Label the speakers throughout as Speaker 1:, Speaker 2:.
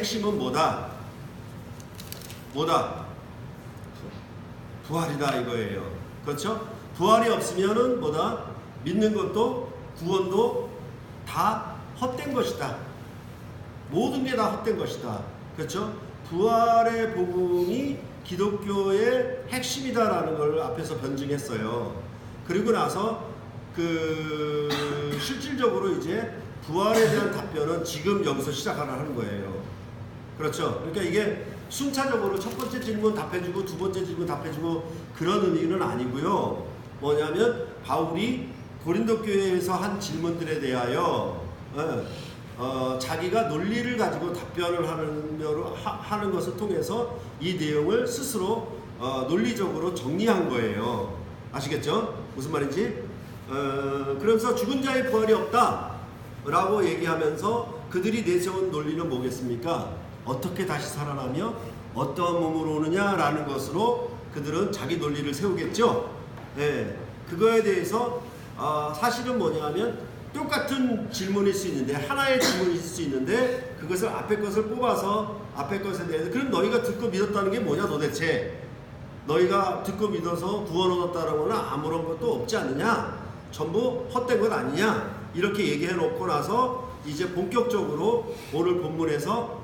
Speaker 1: 핵심은 뭐다? 부활이다 이거예요. 그렇죠? 부활이 없으면은 뭐다? 믿는 것도 구원도 다 헛된 것이다. 모든 게 다 헛된 것이다. 그렇죠? 부활의 복음이 기독교의 핵심이다라는 걸 앞에서 변증했어요. 그리고 나서 실질적으로 이제 부활에 대한 답변은 지금 여기서 시작하는 거예요. 그렇죠? 그러니까 이게 순차적으로 첫 번째 질문 답해주고 두 번째 질문 답해주고 그런 의미는 아니고요. 뭐냐면 바울이 고린도 교회에서 한 질문들에 대하여 자기가 논리를 가지고 답변을 하는 것을 통해서 이 내용을 스스로 논리적으로 정리한 거예요. 아시겠죠? 무슨 말인지? 그래서 죽은 자의 부활이 없다 라고 얘기하면서 그들이 내세운 논리는 뭐겠습니까? 어떻게 다시 살아나며 어떠한 몸으로 오느냐 라는 것으로 그들은 자기 논리를 세우겠죠. 네, 그거에 대해서 사실은 뭐냐면 똑같은 질문일 수 있는데 하나의 질문일 수 있는데 그것을 앞에 것을 뽑아서 앞에 것에 대해서 그럼 너희가 듣고 믿었다는 게 뭐냐 도대체? 너희가 듣고 믿어서 구원 얻었다는 거는 아무런 것도 없지 않느냐? 전부 헛된 것 아니냐? 이렇게 얘기해 놓고 나서 이제 본격적으로 오늘 본문에서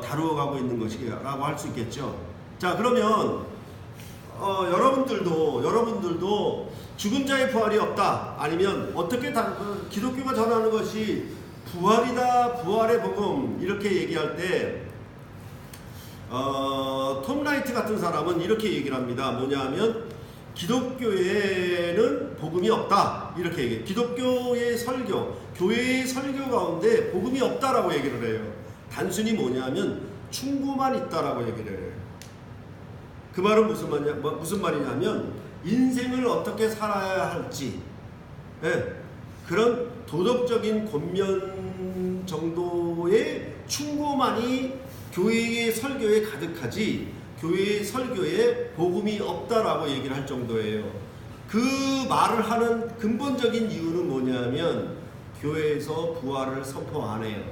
Speaker 1: 다루어가고 있는 것이라고 할 수 있겠죠. 자, 그러면 여러분들도 죽은 자의 부활이 없다 아니면 어떻게 기독교가 전하는 것이 부활이다, 부활의 복음 이렇게 얘기할 때 톰 라이트 같은 사람은 이렇게 얘기를 합니다. 뭐냐면 기독교에는 복음이 없다 이렇게 얘기해요. 기독교의 설교, 교회의 설교 가운데 복음이 없다라고 얘기를 해요. 단순히 뭐냐면 충고만 있다라고 얘기를 해요. 그 말은 무슨 말이냐면 인생을 어떻게 살아야 할지 그런 도덕적인 권면 정도의 충고만이 교회의 설교에 가득하지 교회의 설교에 복음이 없다라고 얘기를 할 정도예요. 그 말을 하는 근본적인 이유는 뭐냐면 교회에서 부활을 선포 안 해요.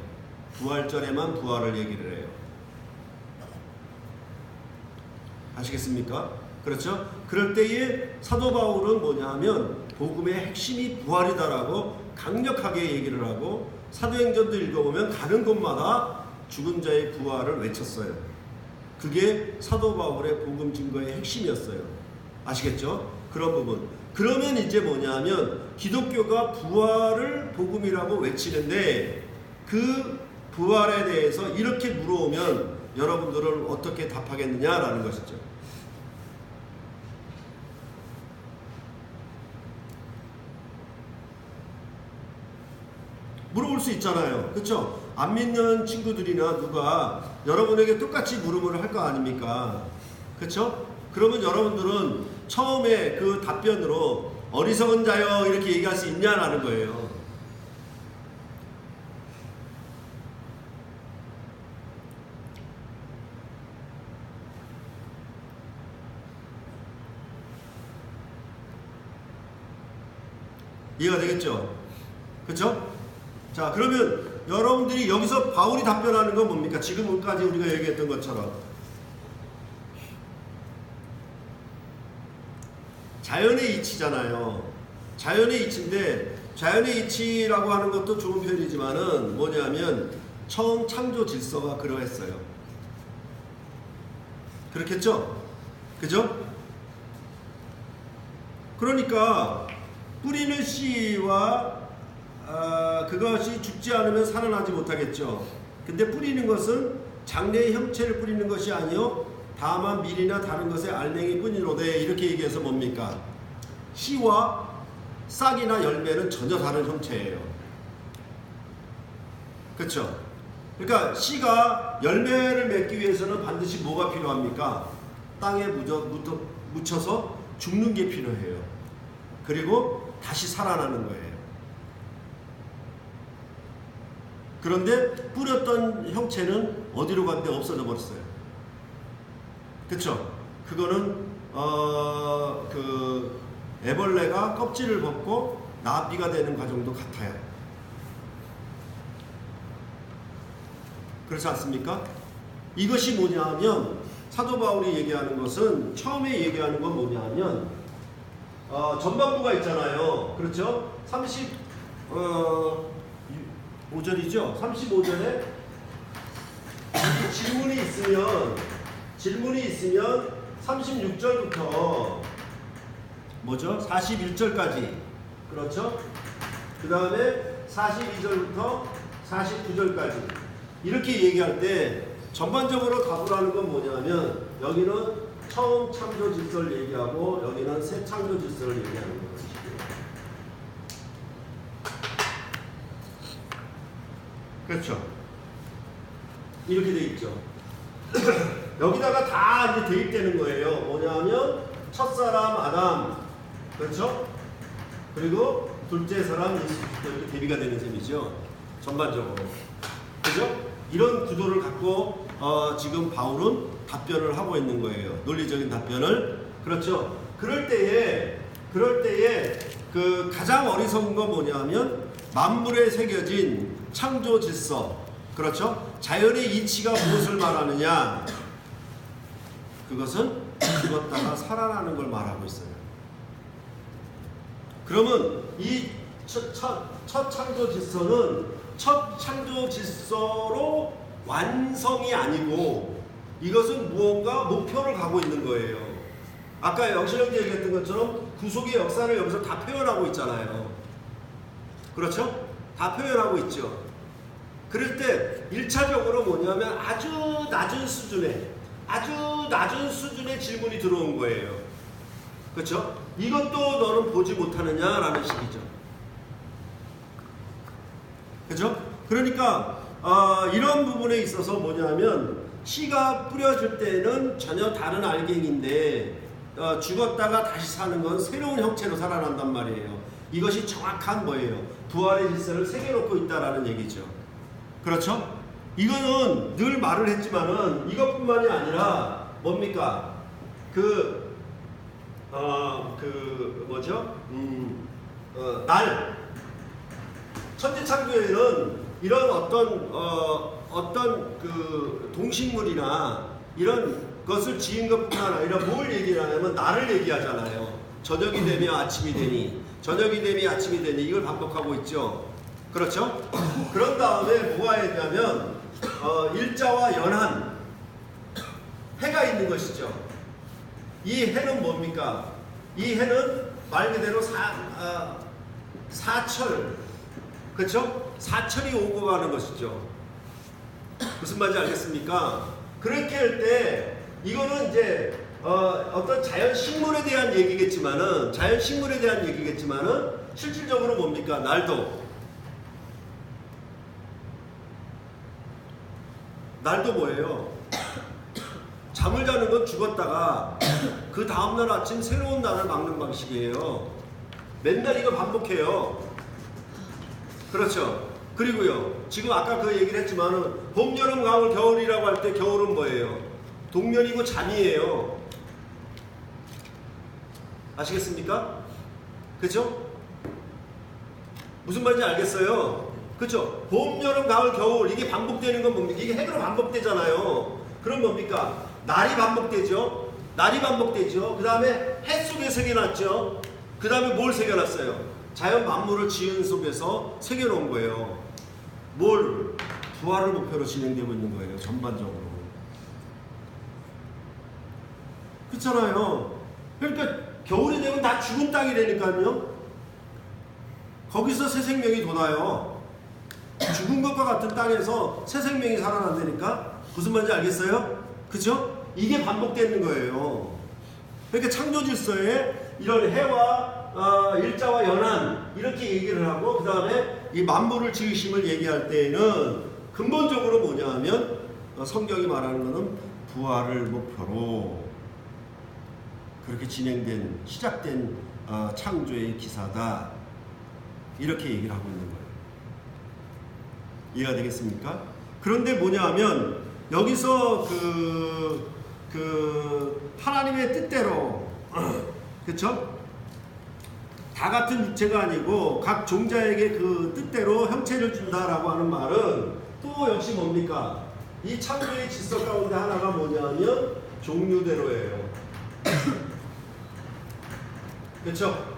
Speaker 1: 부활절에만 부활을 얘기를 해요. 아시겠습니까? 그렇죠? 그럴 때에 사도 바울은 뭐냐면 복음의 핵심이 부활이다라고 강력하게 얘기를 하고 사도행전도 읽어보면 가는 곳마다 죽은 자의 부활을 외쳤어요. 그게 사도 바울의 복음 증거의 핵심이었어요. 아시겠죠? 그런 부분. 그러면 이제 뭐냐면 기독교가 부활을 복음이라고 외치는데 그 부활에 대해서 이렇게 물어오면 여러분들은 어떻게 답하겠느냐라는 것이죠. 물어볼 수 있잖아요. 그렇죠? 안 믿는 친구들이나 누가 여러분에게 똑같이 물음을 할 거 아닙니까? 그렇죠? 그러면 여러분들은 처음에 그 답변으로 어리석은 자여 이렇게 얘기할 수 있냐라는 거예요. 이해가 되겠죠? 그렇죠? 자, 그러면 여러분들이 여기서 바울이 답변하는 건 뭡니까? 지금까지 우리가 얘기했던 것처럼 자연의 이치잖아요. 자연의 이치인데 자연의 이치라고 하는 것도 좋은 표현이지만은 뭐냐면 처음 창조 질서가 그러했어요. 그렇겠죠? 그죠? 그러니까 뿌리는 씨와 그것이 죽지 않으면 살아나지 못하겠죠. 근데 뿌리는 것은 장래의 형체를 뿌리는 것이 아니요 다만 밀이나 다른 것의 알맹이 뿐이로되 이렇게 얘기해서 뭡니까? 씨와 싹이나 열매는 전혀 다른 형체예요. 그렇죠? 그러니까 씨가 열매를 맺기 위해서는 반드시 뭐가 필요합니까? 땅에 묻혀서 죽는 게 필요해요. 그리고 다시 살아나는 거예요. 그런데 뿌렸던 형체는 어디로 갔는데 없어져 버렸어요. 그쵸? 그거는 그 애벌레가 껍질을 벗고 나비가 되는 과정도 같아요. 그렇지 않습니까? 이것이 뭐냐하면 사도 바울이 얘기하는 것은 처음에 얘기하는 건 뭐냐하면 전반부가 있잖아요. 그렇죠? 35절이죠. 35절에 질문이 있으면 36절부터 뭐죠? 41절까지 그렇죠? 그 다음에 42절부터 49절까지 이렇게 얘기할 때 전반적으로 답을 하는 건 뭐냐면 여기는 처음 창조 질서를 얘기하고 여기는 새 창조 질서를 얘기하는 것이고요. 그렇죠? 이렇게 돼 있죠. 여기다가 다 이제 대입되는 거예요. 뭐냐면 첫사람 아담, 그렇죠? 그리고 둘째 사람 예수 그리스도 이렇게 대비가 되는 셈이죠. 전반적으로. 그죠? 이런 구도를 갖고 지금 바울은 답변을 하고 있는 거예요. 논리적인 답변을. 그렇죠? 그럴 때에 그 가장 어리석은 건 뭐냐면 만물에 새겨진 창조 질서. 그렇죠? 자연의 이치가 무엇을 말하느냐? 그것은 죽었다가 살아나는 걸 말하고 있어요. 그러면 이 첫 창조 질서는 첫 창조 질서로 완성이 아니고 이것은 무언가 목표를 가고 있는 거예요. 아까 영신형제 얘기했던 것처럼 구속의 역사를 여기서 다 표현하고 있잖아요. 그렇죠? 다 표현하고 있죠. 그럴 때 1차적으로 뭐냐면 아주 낮은 수준의 질문이 들어온 거예요. 그렇죠? 이것도 너는 보지 못하느냐라는 식이죠. 그렇죠? 그러니까 이런 부분에 있어서 뭐냐면 씨가 뿌려질 때는 전혀 다른 알갱인데 죽었다가 다시 사는 건 새로운 형체로 살아난단 말이에요. 이것이 정확한 뭐예요? 부활의 질서를 새겨놓고 있다라는 얘기죠. 그렇죠? 이거는 늘 말을 했지만은 이것뿐만이 아니라 뭡니까? 천지창조에는 이런 어떤 그 동식물이나 이런 것을 지은 것뿐만 아니라 뭘 얘기를 하냐면 날을 얘기하잖아요. 저녁이 되면 아침이 되니, 저녁이 되면 아침이 되니 이걸 반복하고 있죠. 그렇죠? 그런 다음에 뭐가 있냐면 일자와 연한 해가 있는 것이죠. 이 해는 뭡니까? 이 해는 말 그대로 사철, 그렇죠? 사철이 오고 가는 것이죠. 무슨 말인지 알겠습니까? 그렇게 할 때 이거는 이제 어떤 자연 식물에 대한 얘기겠지만은 실질적으로 뭡니까? 날도 뭐예요? 잠을 자는 건 죽었다가 그 다음날 아침 새로운 날을 막는 방식이에요. 맨날 이거 반복해요. 그렇죠? 그리고요, 지금 아까 그 얘기를 했지만은 봄, 여름, 가을, 겨울이라고 할 때 겨울은 뭐예요? 동면이고 잠이에요. 아시겠습니까? 그렇죠? 무슨 말인지 알겠어요? 그렇죠? 봄, 여름, 가을, 겨울 이게 반복되는 건 뭡니까? 이게 해로 반복되잖아요. 그럼 뭡니까? 날이 반복되죠. 그 다음에 해 속에 새겨놨죠. 그 다음에 뭘 새겨놨어요? 자연 만물을 지은 속에서 새겨놓은 거예요. 뭘? 부활을 목표로 진행되고 있는 거예요. 전반적으로. 그렇잖아요. 그러니까 겨울이 되면 다 죽은 땅이 되니까요. 거기서 새 생명이 돋아요. 죽은 것과 같은 땅에서 새 생명이 살아난다니까. 무슨 말인지 알겠어요? 그죠? 이게 반복되는 거예요. 그러니까 창조 질서에 이런 해와 일자와 연한 이렇게 얘기를 하고 그 다음에 이 만물을 지으심을 얘기할 때에는 근본적으로 뭐냐 하면 성경이 말하는 것은 부활을 목표로 그렇게 시작된 창조의 기사다. 이렇게 얘기를 하고 있는 거예요. 이해가 되겠습니까? 그런데 뭐냐 하면 여기서 하나님의 뜻대로 그쵸? 다 같은 육체가 아니고 각 종자에게 그 뜻대로 형체를 준다라고 하는 말은 또 역시 뭡니까? 이 창조의 질서 가운데 하나가 뭐냐면 종류대로예요. 그렇죠?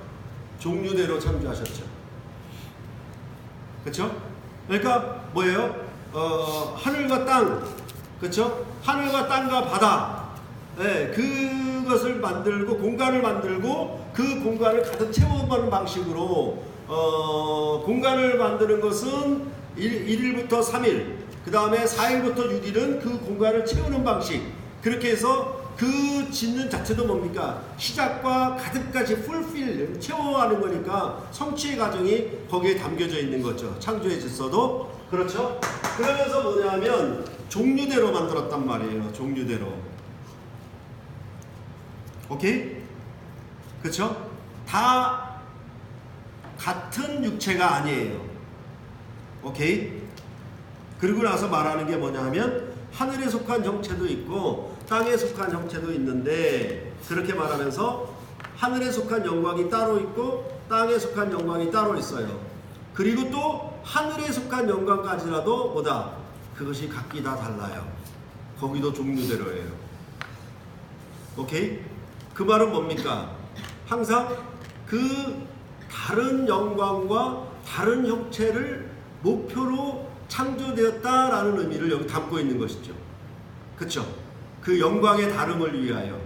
Speaker 1: 종류대로 창조하셨죠. 그렇죠? 그러니까 뭐예요? 하늘과 땅, 그렇죠? 하늘과 땅과 바다, 네, 그것을 만들고 공간을 만들고 그 공간을 가득 채워보는 방식으로 공간을 만드는 것은 1일부터 3일, 그 다음에 4일부터 6일은 그 공간을 채우는 방식. 그렇게 해서 그 짓는 자체도 뭡니까? 시작과 가득까지 풀필 채워가는 거니까 성취의 과정이 거기에 담겨져 있는 거죠. 창조의 질서도. 그렇죠? 그러면서 뭐냐면 종류대로 만들었단 말이에요. 종류대로. 오케이? 그렇죠? 다 같은 육체가 아니에요. 오케이? 그리고 나서 말하는 게 뭐냐면 하늘에 속한 형체도 있고 땅에 속한 형체도 있는데, 그렇게 말하면서 하늘에 속한 영광이 따로 있고 땅에 속한 영광이 따로 있어요. 그리고 또 하늘에 속한 영광까지라도 뭐다? 그것이 각기 다 달라요. 거기도 종류대로예요. 오케이? 그 말은 뭡니까? 항상 그 다른 영광과 다른 형체를 목표로 창조되었다라는 의미를 여기 담고 있는 것이죠. 그렇죠? 그 영광의 다름을 위하여.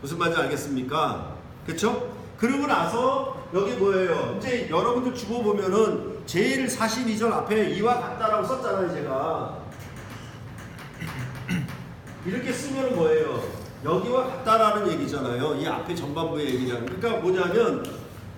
Speaker 1: 무슨 말인지 알겠습니까? 그렇죠? 그러고 나서 여기 뭐예요? 이제 여러분들 주고 보면은 제일 42절 앞에 이와 같다라고 썼잖아요. 제가 이렇게 쓰면 뭐예요? 여기와 같다라는 얘기잖아요. 이 앞에 전반부의 얘기잖아요. 그러니까 뭐냐면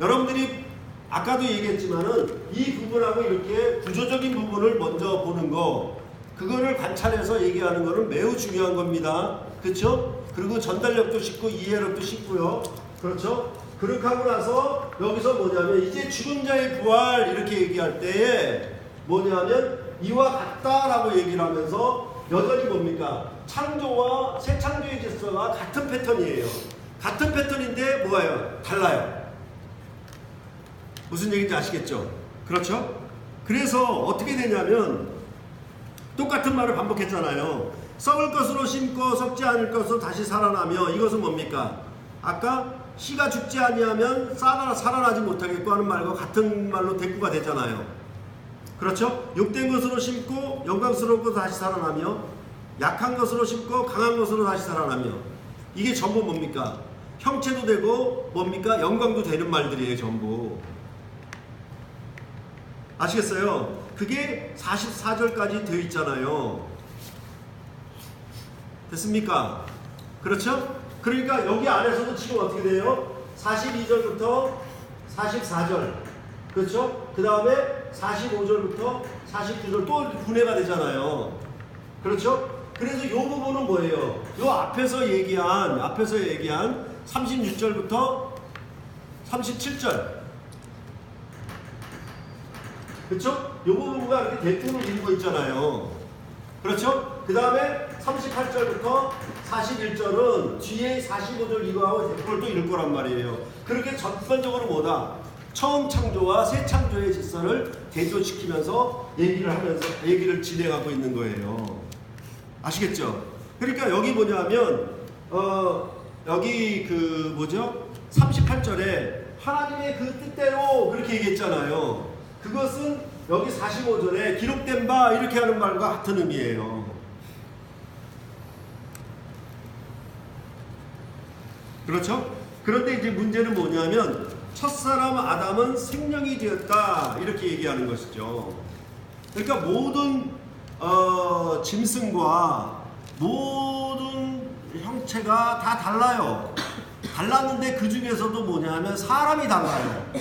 Speaker 1: 여러분들이 아까도 얘기했지만은 이 부분하고 이렇게 구조적인 부분을 먼저 보는 거, 그거를 관찰해서 얘기하는 거는 매우 중요한 겁니다. 그렇죠? 그리고 전달력도 쉽고 이해력도 쉽고요. 그렇죠? 그렇게 하고 나서 여기서 뭐냐면 이제 죽은 자의 부활 이렇게 얘기할 때에 뭐냐면 이와 같다라고 얘기를 하면서 여전히 뭡니까? 창조와 새 창조의 질서가 같은 패턴이에요. 같은 패턴인데 뭐예요? 달라요. 무슨 얘기인지 아시겠죠? 그렇죠? 그래서 어떻게 되냐면 똑같은 말을 반복했잖아요. 썩을 것으로 심고 썩지 않을 것으로 다시 살아나며, 이것은 뭡니까? 아까 씨가 죽지 아니하면 살아나지 못하겠고 하는 말과 같은 말로 대꾸가 되잖아요. 그렇죠? 욕된 것으로 심고 영광스러운 것으로 다시 살아나며, 약한 것으로 심고 강한 것으로 다시 살아나며, 이게 전부 뭡니까? 형체도 되고 뭡니까? 영광도 되는 말들이에요. 전부. 아시겠어요? 그게 44절까지 되어 있잖아요. 됐습니까? 그렇죠? 그러니까 여기 안에서도 지금 어떻게 돼요? 42절부터 44절, 그렇죠? 그 다음에 45절부터 49절 또 분해가 되잖아요. 그렇죠? 그래서 이 부분은 뭐예요? 이 앞에서 얘기한 36절부터 37절, 그렇죠? 이 부분과 이렇게 대칭을 이루고 있잖아요. 그렇죠? 그 다음에 38절부터 41절은 뒤에 45절 이거하고 대칭을 또 이룰 거란 말이에요. 그렇게 전반적으로 뭐다? 처음 창조와 새 창조의 질서를 대조시키면서 얘기를 진행하고 있는 거예요. 아시겠죠? 그러니까 여기 뭐냐면 여기 그 뭐죠? 38절에 하나님의 그 뜻대로 그렇게 얘기했잖아요. 그것은 여기 45절에 기록된 바 이렇게 하는 말과 같은 의미예요. 그렇죠? 그런데 이제 문제는 뭐냐면 첫사람 아담은 생명이 되었다 이렇게 얘기하는 것이죠. 그러니까 모든 짐승과 모든 형체가 다 달라요. 달랐는데 그 중에서도 뭐냐면 사람이 달라요.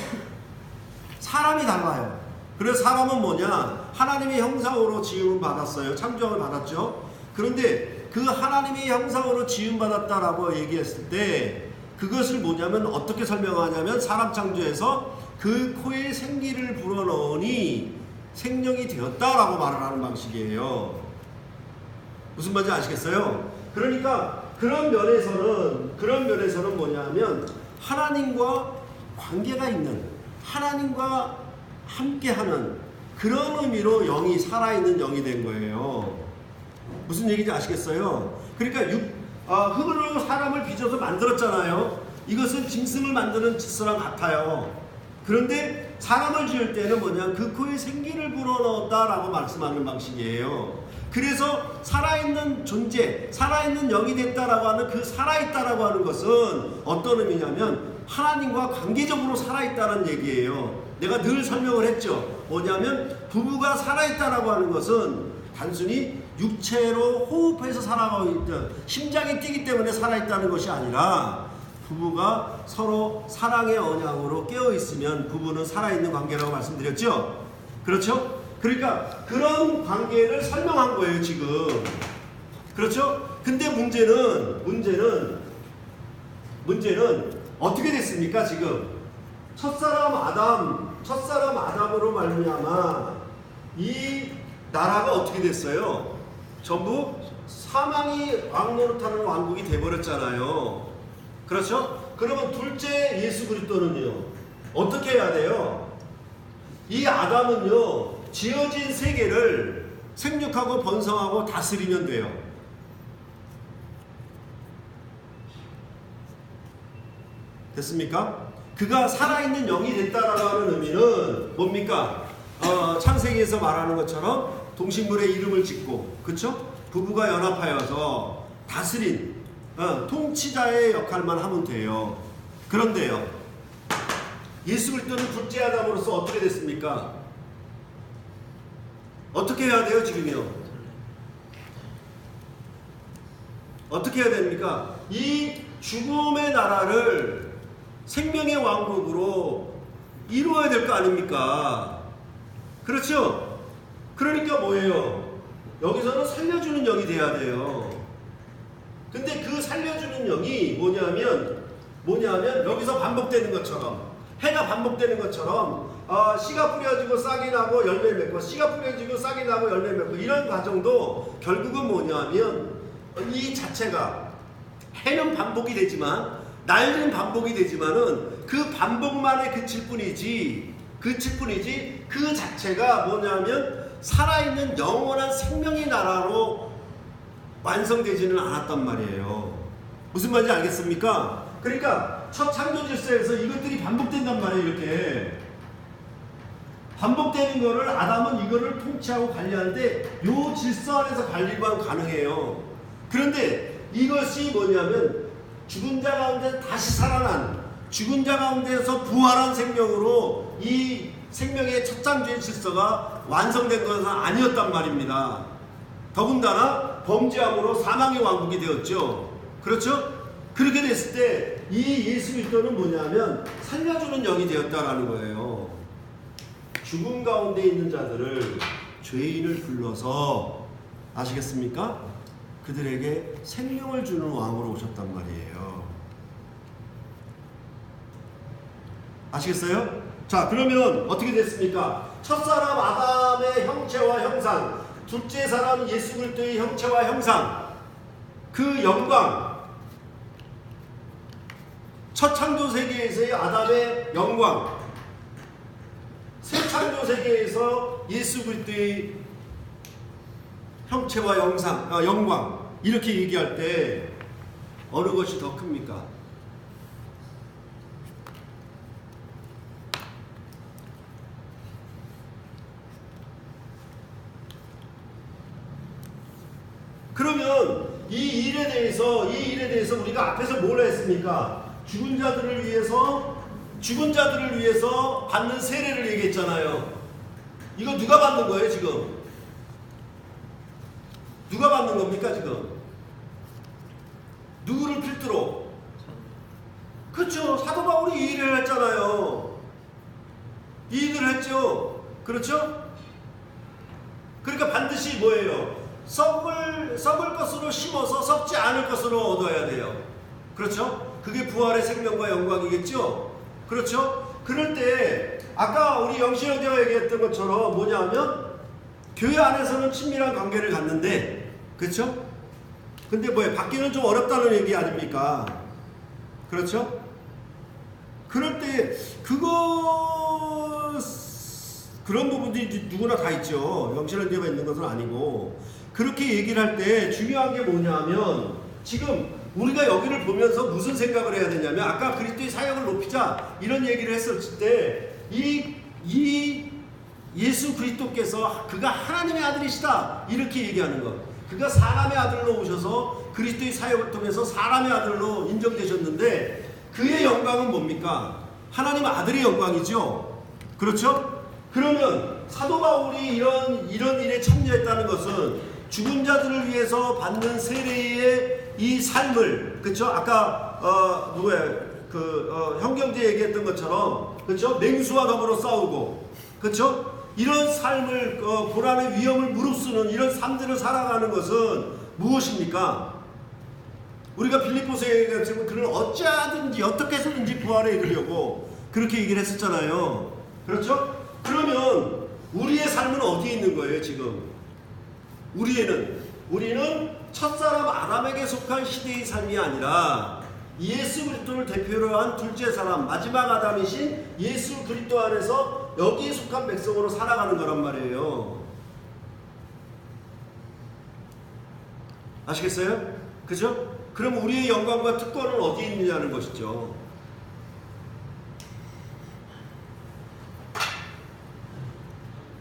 Speaker 1: 사람이 달라요. 그래서 사람은 뭐냐? 하나님의 형상으로 지음을 받았어요. 창조를 받았죠. 그런데 그 하나님의 형상으로 지음받았다라고 얘기했을 때 그것을 뭐냐면 어떻게 설명하냐면 사람 창조에서 그 코에 생기를 불어넣으니 생명이 되었다라고 말을 하는 방식이에요. 무슨 말인지 아시겠어요? 그러니까 그런 면에서는 뭐냐면 하나님과 관계가 있는, 하나님과 함께하는 그런 의미로 영이 살아있는 영이 된 거예요. 무슨 얘기인지 아시겠어요? 그러니까 흙으로 사람을 빚어서 만들었잖아요. 이것은 짐승을 만드는 짓이랑 같아요. 그런데 사람을 지을 때는 뭐냐, 그 코에 생기를 불어넣었다라고 말씀하는 방식이에요. 그래서 살아있는 존재, 살아있는 영이 됐다라고 하는 그 살아있다라고 하는 것은 어떤 의미냐면 하나님과 관계적으로 살아있다는 얘기예요. 내가 늘 설명을 했죠. 뭐냐면 부부가 살아있다라고 하는 것은 단순히 육체로 호흡해서 살아가고 있다, 심장이 뛰기 때문에 살아있다는 것이 아니라 부부가 서로 사랑의 언약으로 깨어있으면 부부는 살아있는 관계라고 말씀드렸죠. 그렇죠? 그러니까 그런 관계를 설명한 거예요 지금. 그렇죠? 근데 문제는 어떻게 됐습니까 지금? 첫사람 아담으로 말미암아 이 나라가 어떻게 됐어요? 전부 사망이 왕노릇하는 왕국이 돼버렸잖아요. 그렇죠? 그러면 둘째 예수 그리스도는요 어떻게 해야 돼요? 이 아담은요 지어진 세계를 생육하고 번성하고 다스리면 돼요. 됐습니까? 그가 살아있는 영이 됐다라고 하는 의미는 뭡니까? 창세기에서 말하는 것처럼 동식물의 이름을 짓고, 그쵸? 부부가 연합하여서 다스린 통치자의 역할만 하면 돼요. 그런데요, 예수 그리스도는 둘째 아담으로서 어떻게 됐습니까? 어떻게 해야 돼요 지금요? 어떻게 해야 됩니까? 이 죽음의 나라를 생명의 왕국으로 이루어야 될 거 아닙니까? 그렇죠? 그러니까 뭐예요? 여기서는 살려주는 영이 돼야 돼요. 근데 그 살려주는 영이 뭐냐면 여기서 반복되는 것처럼, 해가 반복되는 것처럼 씨가 뿌려지고 싹이 나고 열매를 맺고, 씨가 뿌려지고 싹이 나고 열매를 맺고, 이런 과정도 결국은 뭐냐면 이 자체가 해는 반복이 되지만, 날은 반복이 되지만은 그 반복만에 그칠 뿐이지 그 자체가 뭐냐면 살아있는 영원한 생명의 나라로 완성되지는 않았단 말이에요. 무슨 말인지 알겠습니까? 그러니까 첫 창조 질서에서 이것들이 반복된단 말이에요. 이렇게 반복되는 거를 아담은 이거를 통치하고 관리하는데 요 질서 안에서 관리만 가능해요. 그런데 이것이 뭐냐면 죽은 자 가운데 다시 살아난, 죽은 자 가운데서 부활한 생명으로 이 생명의 첫 창조의 질서가 완성된 것은 아니었단 말입니다. 더군다나 범죄함으로 사망의 왕국이 되었죠. 그렇죠? 그렇게 됐을 때 이 예수 그리스도는 뭐냐면 살려주는 영이 되었다라는 거예요. 죽음 가운데 있는 자들을, 죄인을 불러서, 아시겠습니까? 그들에게 생명을 주는 왕으로 오셨단 말이에요. 아시겠어요? 자, 그러면 어떻게 됐습니까? 첫사람 아담의 형체와 형상, 둘째 사람 예수 그리스도의 형체와 형상, 그 영광, 첫 창조 세계에서의 아담의 영광, 새 창조 세계에서 예수 그리스도의 형체와 영광, 이렇게 얘기할 때 어느 것이 더 큽니까? 그러면 이 일에 대해서 우리가 앞에서 뭘 했습니까? 죽은 자들을 위해서 받는 세례를 얘기했잖아요. 이거 누가 받는 거예요 지금? 누가 받는 겁니까 지금? 누구를 필두로? 그렇죠. 사도 바울이 이 일을 했잖아요. 이 일을 했죠. 그렇죠? 그러니까 반드시 뭐예요? 썩을 것으로 심어서 썩지 않을 것으로 얻어야 돼요. 그렇죠? 그게 부활의 생명과 영광이겠죠? 그렇죠? 그럴 때 아까 우리 영신 형제가 얘기했던 것처럼 뭐냐면 교회 안에서는 친밀한 관계를 갖는데, 그렇죠? 근데 뭐예요? 밖에는 좀 어렵다는 얘기 아닙니까? 그렇죠? 그럴 때 그런 부분들이 누구나 다 있죠. 영신 형제가 있는 것은 아니고. 그렇게 얘기를 할 때 중요한 게 뭐냐면 지금 우리가 여기를 보면서 무슨 생각을 해야 되냐면 아까 그리스도의 사역을 높이자 이런 얘기를 했었을 때 이 예수 그리스도께서 그가 하나님의 아들이시다 이렇게 얘기하는 것, 그가 사람의 아들로 오셔서 그리스도의 사역을 통해서 사람의 아들로 인정되셨는데 그의 영광은 뭡니까? 하나님 아들의 영광이죠. 그렇죠? 그러면 사도 바울이 이런 일에 참여했다는 것은 죽은 자들을 위해서 받는 세례의 이 삶을, 그렇죠? 아까 형경제 얘기했던 것처럼, 그렇죠? 맹수와 더불어 싸우고, 그렇죠? 이런 삶을 고난의 위험을 무릅쓰는 이런 삶들을 살아가는 것은 무엇입니까? 우리가 빌립보서에 지금 그를 어찌하든지 어떻게 해서든지 부활에 이르려고 그렇게 얘기를 했었잖아요. 그렇죠? 그러면 우리의 삶은 어디에 있는 거예요 지금? 우리는 첫사람 아담에게 속한 시대의 삶이 아니라 예수 그리스도를 대표로 한 둘째 사람, 마지막 아담이신 예수 그리스도 안에서 여기에 속한 백성으로 살아가는 거란 말이에요. 아시겠어요? 그죠? 그럼 우리의 영광과 특권은 어디에 있느냐는 것이죠.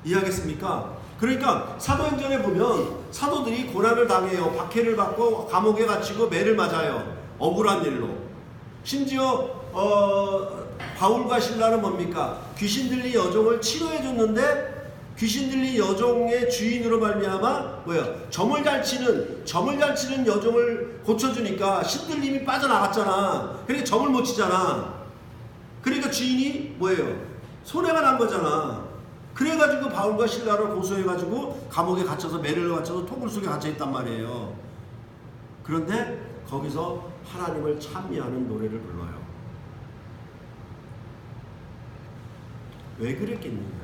Speaker 1: 이해하겠습니까? 그러니까 사도행전에 보면 사도들이 고난을 당해요. 박해를 받고 감옥에 갇히고 매를 맞아요. 억울한 일로. 심지어 바울과 실라는 뭡니까? 귀신 들린 여종을 치료해 줬는데 귀신 들린 여종의 주인으로 말미암아 점을 잘 치는 여종을 고쳐주니까 신들림이 빠져나갔잖아. 그러니까 점을 못 치잖아. 그러니까 주인이 손해가 난 거잖아. 그래가지고 바울과 실라를 고소해가지고 감옥에 갇혀서 매를 갇혀서 토굴 속에 갇혀있단 말이에요. 그런데 거기서 하나님을 찬미하는 노래를 불러요. 왜 그랬겠느냐?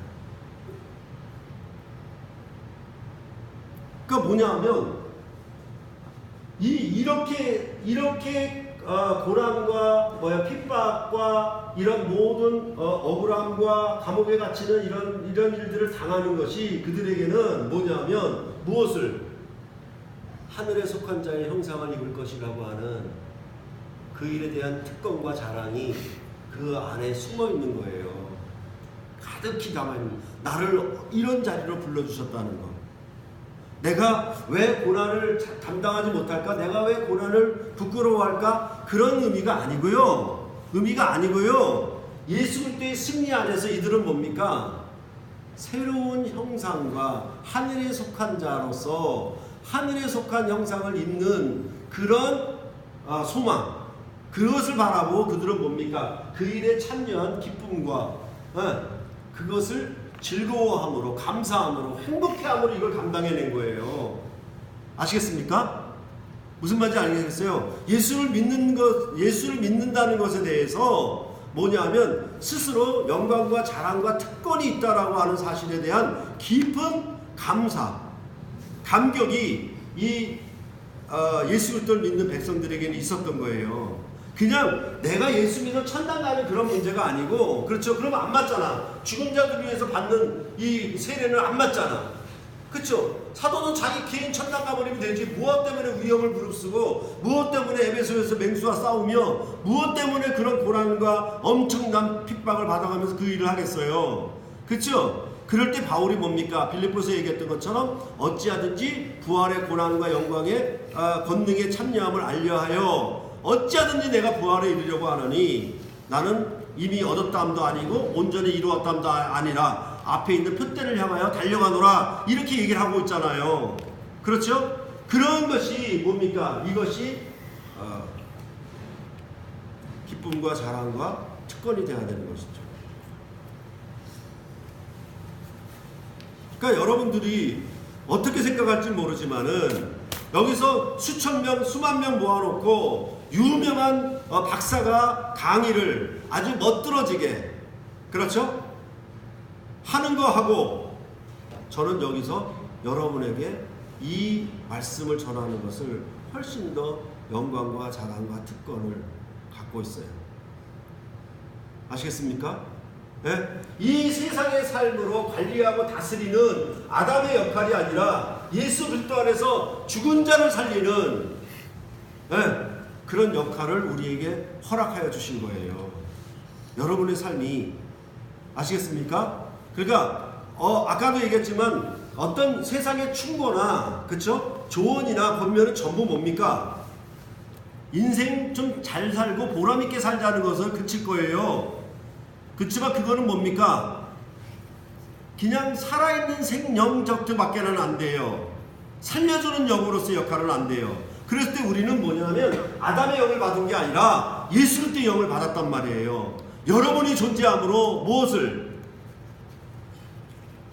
Speaker 1: 그러니까 뭐냐면 이렇게 고난과 핍박과 이런 모든 억울함과 감옥에 갇히는 이런 일들을 당하는 것이 그들에게는 뭐냐면 무엇을? 하늘에 속한 자의 형상을 입을 것이라고 하는 그 일에 대한 특권과 자랑이 그 안에 숨어 있는 거예요. 가득히 담아있는, 나를 이런 자리로 불러주셨다는 것. 내가 왜 고난을 감당하지 못할까? 내가 왜 고난을 부끄러워할까? 그런 의미가 아니고요. 예수 그리스도의 승리 안에서 이들은 뭡니까? 새로운 형상과 하늘에 속한 자로서 하늘에 속한 형상을 입는 그런 소망, 그것을 바라보고 그들은 뭡니까? 그 일에 참여한 기쁨과 그것을 즐거워함으로, 감사함으로, 행복해함으로 이걸 감당해낸 거예요. 아시겠습니까? 무슨 말인지 알겠어요? 예수를 믿는다는 것에 대해서 뭐냐면 스스로 영광과 자랑과 특권이 있다라고 하는 사실에 대한 깊은 감사, 감격이 이 예수 그리스도를 믿는 백성들에게는 있었던 거예요. 그냥 내가 예수 믿어 천당 가는 그런 문제가 아니고, 그렇죠? 그러면 안 맞잖아. 죽은 자들 위해서 받는 이 세례는 안 맞잖아. 그렇죠? 사도는 자기 개인 천당 가버리면 되지. 무엇 때문에 위험을 무릅쓰고, 무엇 때문에 에베소에서 맹수와 싸우며, 무엇 때문에 그런 고난과 엄청난 핍박을 받아가면서 그 일을 하겠어요. 그렇죠? 그럴 때 바울이 뭡니까? 빌립보서 얘기했던 것처럼 어찌하든지 부활의 고난과 영광의 권능에 참여함을 알려하여 어찌하든지 내가 부활에 이르려고 하느니 나는 이미 얻었다함도 아니고 온전히 이루었다함도 아니라 앞에 있는 표대를 향하여 달려가노라, 이렇게 얘기를 하고 있잖아요. 그렇죠? 그런 것이 뭡니까? 이것이 기쁨과 자랑과 특권이 되어야 되는 것이죠. 그러니까 여러분들이 어떻게 생각할지 모르지만은 여기서 수천 명, 수만 명 모아놓고 유명한 박사가 강의를 아주 멋들어지게, 그렇죠? 하는 거 하고 저는 여기서 여러분에게 이 말씀을 전하는 것을 훨씬 더 영광과 자랑과 특권을 갖고 있어요. 아시겠습니까? 네? 이 세상의 삶으로 관리하고 다스리는 아담의 역할이 아니라 예수 그리스도 안에서 죽은 자를 살리는 그런 역할을 우리에게 허락하여 주신 거예요. 여러분의 삶이 아시겠습니까? 그러니까 아까도 얘기했지만 어떤 세상의 충고나 그쵸? 조언이나 권면은 전부 뭡니까? 인생 좀 잘 살고 보람있게 살자는 것을 그칠 거예요. 그치만 그거는 뭡니까? 그냥 살아있는 생명적들밖에는 안 돼요. 살려주는 영으로서 역할은 안 돼요. 그랬을 때 우리는 뭐냐면 아담의 영을 받은 게 아니라 예수 그리스도의 영을 받았단 말이에요. 여러분이 존재함으로 무엇을?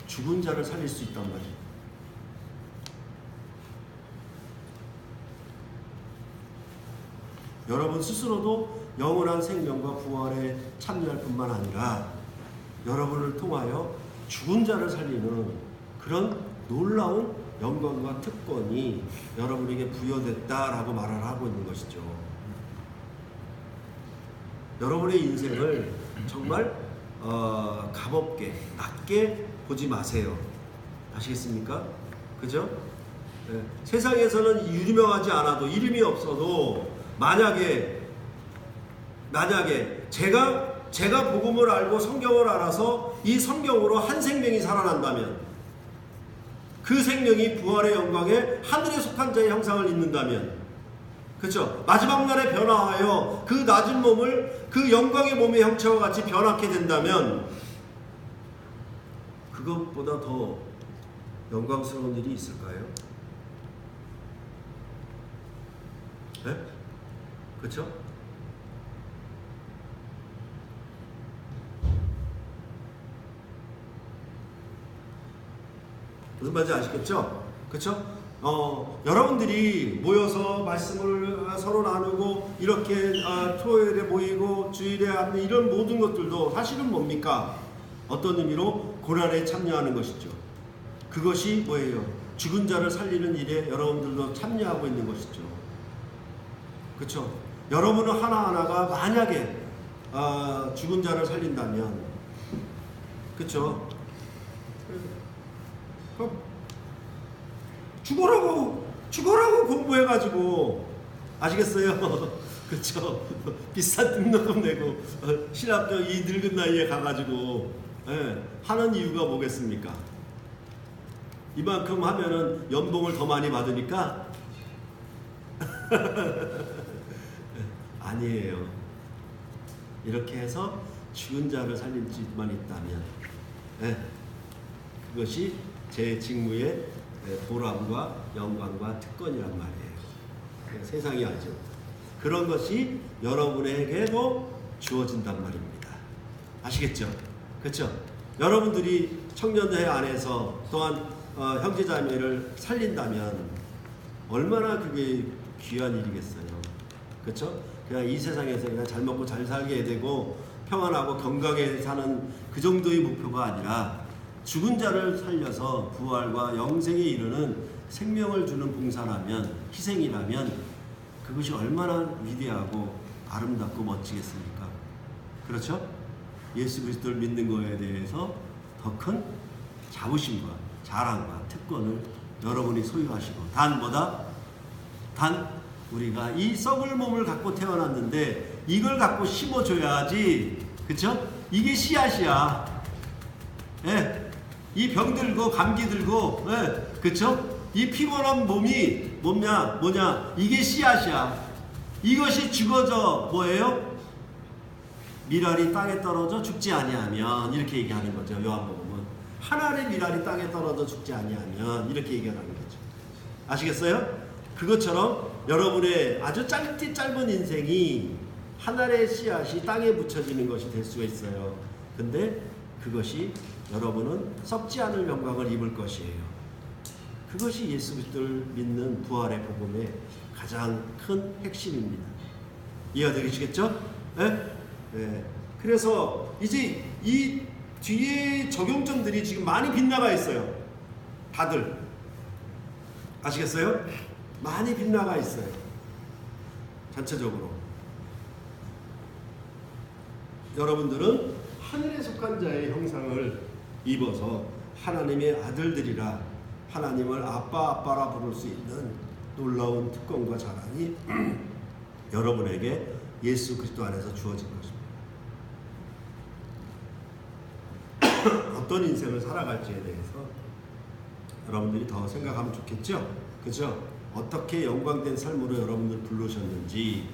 Speaker 1: 죽은 자를 살릴 수 있단 말이에요. 여러분 스스로도 영원한 생명과 부활에 참여할 뿐만 아니라 여러분을 통하여 죽은 자를 살리는 그런 놀라운 영광과 특권이 여러분에게 부여됐다라고 말을 하고 있는 것이죠. 여러분의 인생을 정말 값없게 낮게 보지 마세요. 아시겠습니까? 그죠? 네. 세상에서는 유명하지 않아도 이름이 없어도 만약에 제가 복음을 알고 성경을 알아서 이 성경으로 한 생명이 살아난다면 그 생명이 부활의 영광에 하늘에 속한 자의 형상을 입는다면 그렇죠? 마지막 날에 변화하여 그 낮은 몸을 그 영광의 몸의 형체와 같이 변화하게 된다면 그것보다 더 영광스러운 일이 있을까요? 네? 그렇죠? 무슨 말인지 아시겠죠? 그렇죠? 여러분들이 모여서 말씀을 서로 나누고 이렇게 토요일에 모이고 주일에 하는 이런 모든 것들도 사실은 뭡니까? 어떤 의미로 고난에 참여하는 것이죠. 그것이 뭐예요? 죽은 자를 살리는 일에 여러분들도 참여하고 있는 것이죠. 그렇죠? 여러분은 하나하나가 만약에 죽은 자를 살린다면 그렇죠? 죽어라고 공부해가지고 아시겠어요? 그렇죠? 비싼 등록금 내고 신학교 이 늙은 나이에 가가지고 하는 이유가 뭐겠습니까? 이만큼 하면은 연봉을 더 많이 받으니까 아니에요. 이렇게 해서 죽은 자를 살릴 수만 있다면 그것이 제 직무의 보람과 영광과 특권이란 말이에요. 세상이 알죠. 그런 것이 여러분에게도 주어진단 말입니다. 아시겠죠? 그렇죠? 여러분들이 청년회 안에서 또한 형제자매를 살린다면 얼마나 그게 귀한 일이겠어요. 그렇죠? 그냥 이 세상에서 그냥 잘 먹고 잘 살게 되고 평안하고 건강하게 사는 그 정도의 목표가 아니라 죽은 자를 살려서 부활과 영생에 이르는 생명을 주는 봉사라면, 희생이라면 그것이 얼마나 위대하고 아름답고 멋지겠습니까? 그렇죠? 예수 그리스도를 믿는 것에 대해서 더 큰 자부심과 자랑과 특권을 여러분이 소유하시고 단 우리가 이 썩을 몸을 갖고 태어났는데 이걸 갖고 심어줘야지. 그쵸? 이게 씨앗이야. 이 병 들고 감기 들고 그쵸? 이 피곤한 몸이 뭐냐? 이게 씨앗이야. 이것이 죽어져 뭐예요? 밀알이 땅에 떨어져 죽지 아니하면 이렇게 얘기하는 거죠. 요한복음은 한 알의 밀알이 땅에 떨어져 죽지 아니하면 이렇게 얘기하는 거죠. 아시겠어요? 그것처럼 여러분의 아주 짧은 인생이 한 알의 씨앗이 땅에 묻혀지는 것이 될 수가 있어요. 근데 그것이 여러분은 썩지 않을 영광을 입을 것이에요. 그것이 예수 그리스도를 믿는 부활의 복음의 가장 큰 핵심입니다. 이해가 되시겠죠? 네. 그래서 이제 이 뒤에 적용점들이 지금 많이 빗나가 있어요. 다들 아시겠어요? 많이 빗나가 있어요. 전체적으로 여러분들은 하늘에 속한 자의 형상을 입어서 하나님의 아들들이라 하나님을 아빠라 부를 수 있는 놀라운 특권과 자랑이 여러분에게 예수 그리스도 안에서 주어진 것입니다. 어떤 인생을 살아갈지에 대해서 여러분들이 더 생각하면 좋겠죠? 그죠? 어떻게 영광된 삶으로 여러분들 부르셨는지,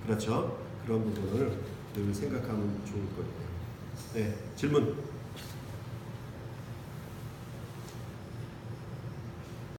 Speaker 1: 그렇죠? 그런 부분을 늘 생각하면 좋을 거예요. 네, 질문.